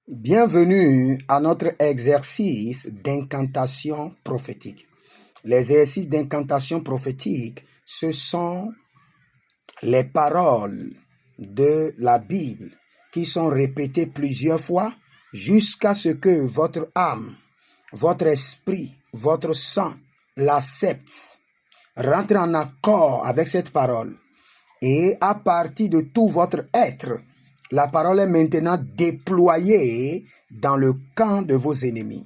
Bienvenue à notre exercice d'incantation prophétique. Les exercices d'incantation prophétique, ce sont les paroles de la Bible qui sont répétées plusieurs fois jusqu'à ce que votre âme, votre esprit, votre sang l'accepte, rentre en accord avec cette parole. Et à partir de tout votre être, la parole est maintenant déployée dans le camp de vos ennemis.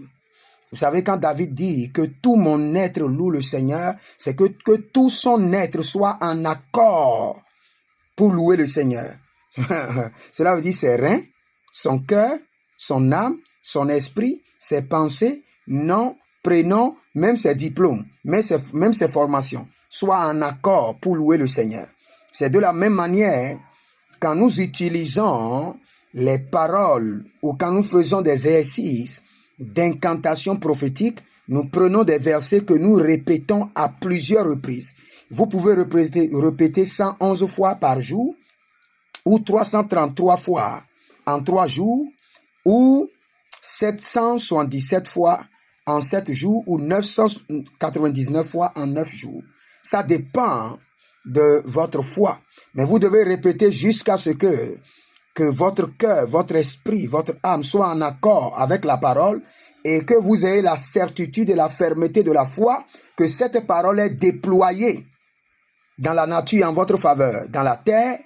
Vous savez, quand David dit que tout mon être loue le Seigneur, c'est que tout son être soit en accord pour louer le Seigneur. Cela veut dire ses reins, son cœur, son âme, son esprit, ses pensées, nom, prénom, même ses diplômes, même ses formations, soient en accord pour louer le Seigneur. C'est de la même manière quand nous utilisons les paroles ou quand nous faisons des exercices d'incantation prophétique, nous prenons des versets que nous répétons à plusieurs reprises. Vous pouvez répéter 111 fois par jour ou 333 fois en 3 jours ou 777 fois en 7 jours ou 999 fois en 9 jours. Ça dépend de votre foi. Mais vous devez répéter jusqu'à ce que votre cœur, votre esprit, votre âme soient en accord avec la parole et que vous ayez la certitude et la fermeté de la foi que cette parole est déployée dans la nature en votre faveur, dans la terre,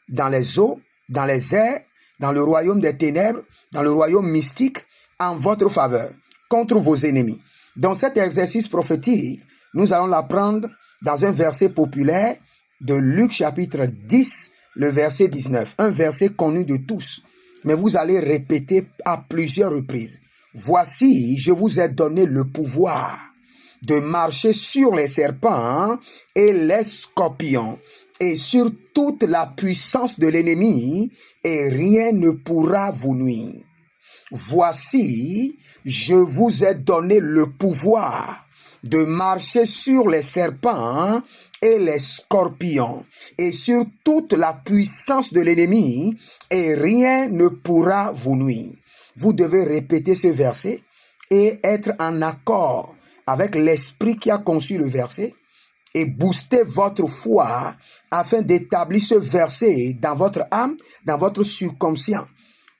dans les eaux, dans les airs, dans le royaume des ténèbres, dans le royaume mystique, en votre faveur, contre vos ennemis. Dans cet exercice prophétique, nous allons l'apprendre dans un verset populaire de Luc chapitre 10, le verset 19. Un verset connu de tous, mais vous allez répéter à plusieurs reprises. Voici, je vous ai donné le pouvoir de marcher sur les serpents et les scorpions et sur toute la puissance de l'ennemi et rien ne pourra vous nuire. Voici, je vous ai donné le pouvoir de marcher sur les serpents et les scorpions et sur toute la puissance de l'ennemi et rien ne pourra vous nuire. Vous devez répéter ce verset et être en accord avec l'esprit qui a conçu le verset et booster votre foi afin d'établir ce verset dans votre âme, dans votre subconscient.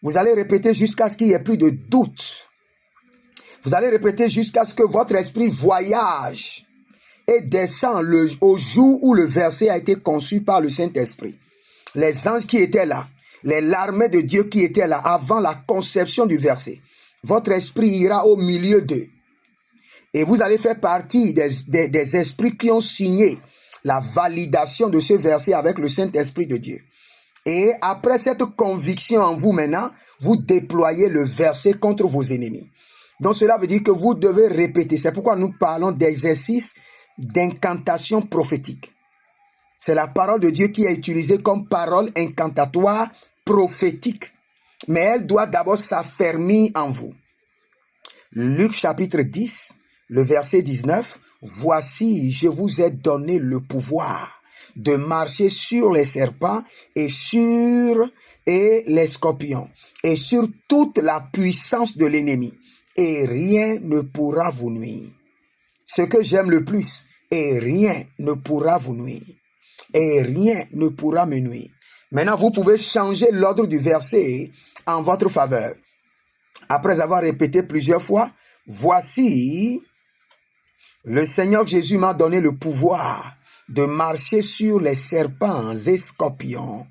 Vous allez répéter jusqu'à ce qu'il n'y ait plus de doute. Vous allez répéter jusqu'à ce que votre esprit voyage et descend au jour où le verset a été conçu par le Saint-Esprit. Les anges qui étaient là, l'armée de Dieu qui était là avant la conception du verset. Votre esprit ira au milieu d'eux. Et vous allez faire partie des esprits qui ont signé la validation de ce verset avec le Saint-Esprit de Dieu. Et après cette conviction en vous maintenant, vous déployez le verset contre vos ennemis. Donc cela veut dire que vous devez répéter. C'est pourquoi nous parlons d'exercice d'incantation prophétique. C'est la parole de Dieu qui est utilisée comme parole incantatoire prophétique. Mais elle doit d'abord s'affermir en vous. Luc chapitre 10, le verset 19. Voici, je vous ai donné le pouvoir de marcher sur les serpents et les scorpions et sur toute la puissance de l'ennemi. Et rien ne pourra vous nuire. Ce que j'aime le plus, et rien ne pourra vous nuire. Et rien ne pourra me nuire. Maintenant, vous pouvez changer l'ordre du verset en votre faveur. Après avoir répété plusieurs fois, voici, le Seigneur Jésus m'a donné le pouvoir de marcher sur les serpents et scorpions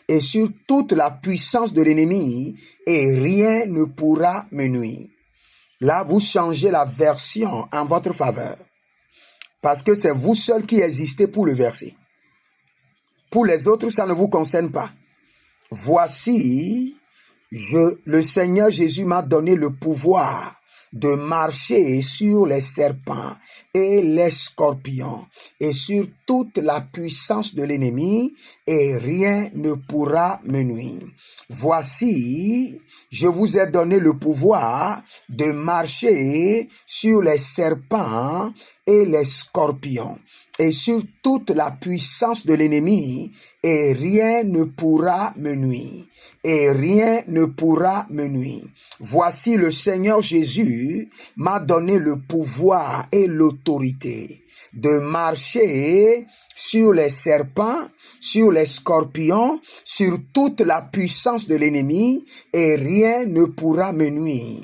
et sur toute la puissance de l'ennemi et rien ne pourra me nuire. Là, vous changez la version en votre faveur parce que c'est vous seul qui existez pour le verset. Pour les autres, ça ne vous concerne pas. Voici, le Seigneur Jésus m'a donné le pouvoir de marcher sur les serpents et les scorpions et sur toute la puissance de l'ennemi et rien ne pourra me nuire. Voici, je vous ai donné le pouvoir de marcher sur les serpents et les scorpions, et sur toute la puissance de l'ennemi, et rien ne pourra me nuire. Et rien ne pourra me nuire. Voici le Seigneur Jésus m'a donné le pouvoir et l'autorité de marcher sur les serpents, sur les scorpions, sur toute la puissance de l'ennemi, et rien ne pourra me nuire.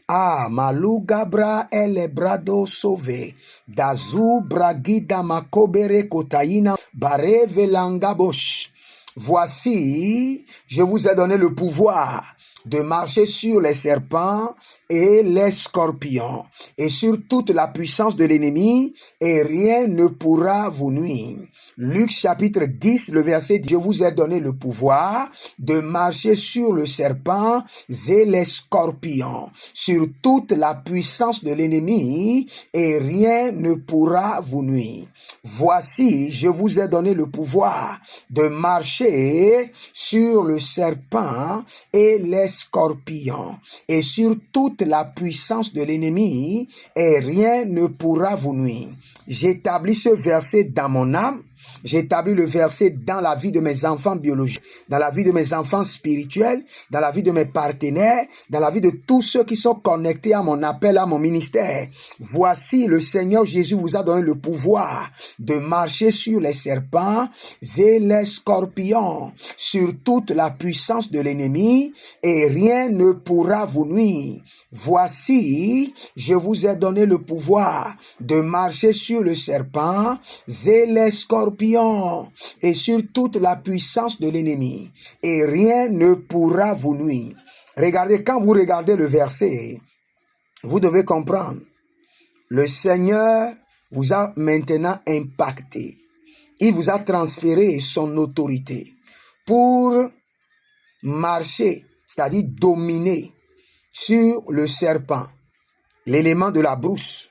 Ah, malugabra ele brado sauvé, dazu bragida makobere kotaina bare velangabosh. Voici, je vous ai donné le pouvoir de marcher sur les serpents et les scorpions et sur toute la puissance de l'ennemi, et rien ne pourra vous nuire. Luc chapitre 10, le verset 10, je vous ai donné le pouvoir de marcher sur le serpent et les scorpions, sur toute la puissance de l'ennemi, et rien ne pourra vous nuire. Voici, je vous ai donné le pouvoir de marcher sur le serpent et les scorpions, et sur toute la puissance de l'ennemi, et rien ne pourra vous nuire. J'établis ce verset dans mon âme. J'établis le verset dans la vie de mes enfants biologiques, dans la vie de mes enfants spirituels, dans la vie de mes partenaires, dans la vie de tous ceux qui sont connectés à mon appel, à mon ministère. Voici, le Seigneur Jésus vous a donné le pouvoir de marcher sur les serpents et les scorpions, sur toute la puissance de l'ennemi, et rien ne pourra vous nuire. Voici, je vous ai donné le pouvoir de marcher sur le serpent et les scorpions, et sur toute la puissance de l'ennemi, et rien ne pourra vous nuire. Regardez, quand vous regardez le verset, vous devez comprendre, le Seigneur vous a maintenant impacté. Il vous a transféré son autorité pour marcher, c'est-à-dire dominer sur le serpent, l'élément de la brousse,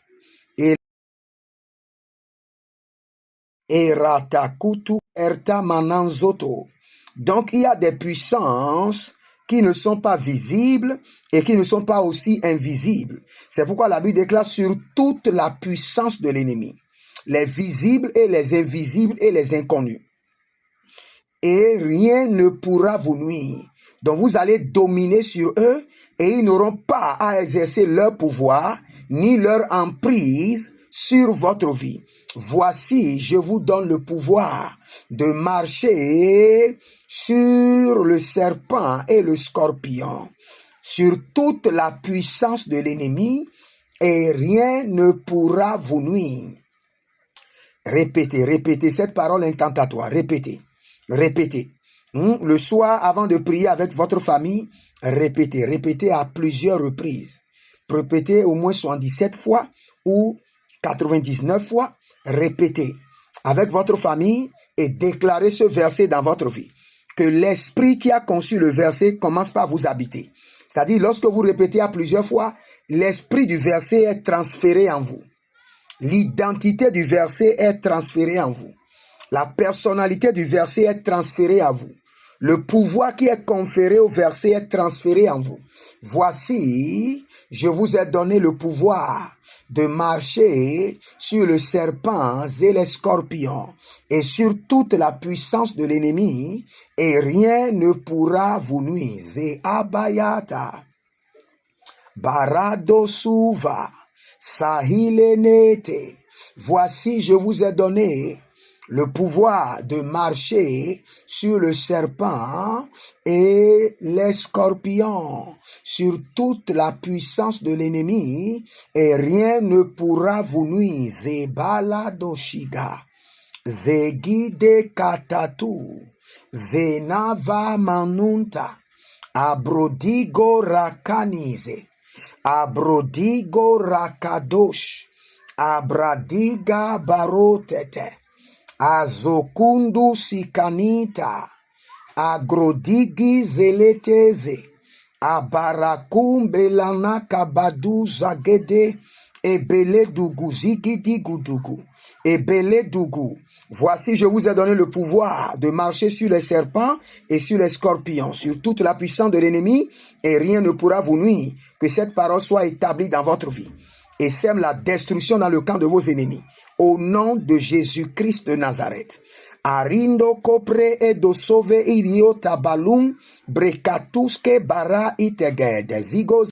et ratakutu erta mananzoto. Donc il y a des puissances qui ne sont pas visibles et qui ne sont pas aussi invisibles. C'est pourquoi la Bible déclare sur toute la puissance de l'ennemi, les visibles et les invisibles et les inconnus. Et rien ne pourra vous nuire. Donc vous allez dominer sur eux, et ils n'auront pas à exercer leur pouvoir ni leur emprise sur votre vie. Voici, je vous donne le pouvoir de marcher sur le serpent et le scorpion, sur toute la puissance de l'ennemi, et rien ne pourra vous nuire. Répétez, répétez cette parole incantatoire. Répétez, répétez. Le soir, avant de prier avec votre famille, répétez, répétez à plusieurs reprises. Répétez au moins 77 fois ou 99 fois. Répétez avec votre famille et déclarez ce verset dans votre vie. Que l'esprit qui a conçu le verset commence par vous habiter. C'est-à-dire, lorsque vous répétez à plusieurs fois, l'esprit du verset est transféré en vous. L'identité du verset est transférée en vous. La personnalité du verset est transférée à vous. Le pouvoir qui est conféré au verset est transféré en vous. Voici, je vous ai donné le pouvoir de marcher sur le serpent et les scorpions, et sur toute la puissance de l'ennemi, et rien ne pourra vous nuire. Ze abayata, barado suva, sahilenete. Voici, je vous ai donné le pouvoir de marcher sur le serpent et les scorpions, sur toute la puissance de l'ennemi, et rien ne pourra vous nuire. Zebala doshiga, zegide katatu, zenava manunta, abrodigo rakanize, abrodigo rakadosh, abradiga barotete, azokundu sikanita, agrodigi zeleteze, abarakum belana kabadu zagede, ebele dugu zigidi gudugu, ebele dugu. Voici, je vous ai donné le pouvoir de marcher sur les serpents et sur les scorpions, sur toute la puissance de l'ennemi, et rien ne pourra vous nuire. Que cette parole soit établie dans votre vie. et sème la destruction dans le camp de vos ennemis. Au nom de Jésus-Christ de Nazareth. Arindo kopre edo sove irio tabalum brekatuske bara itegede zigos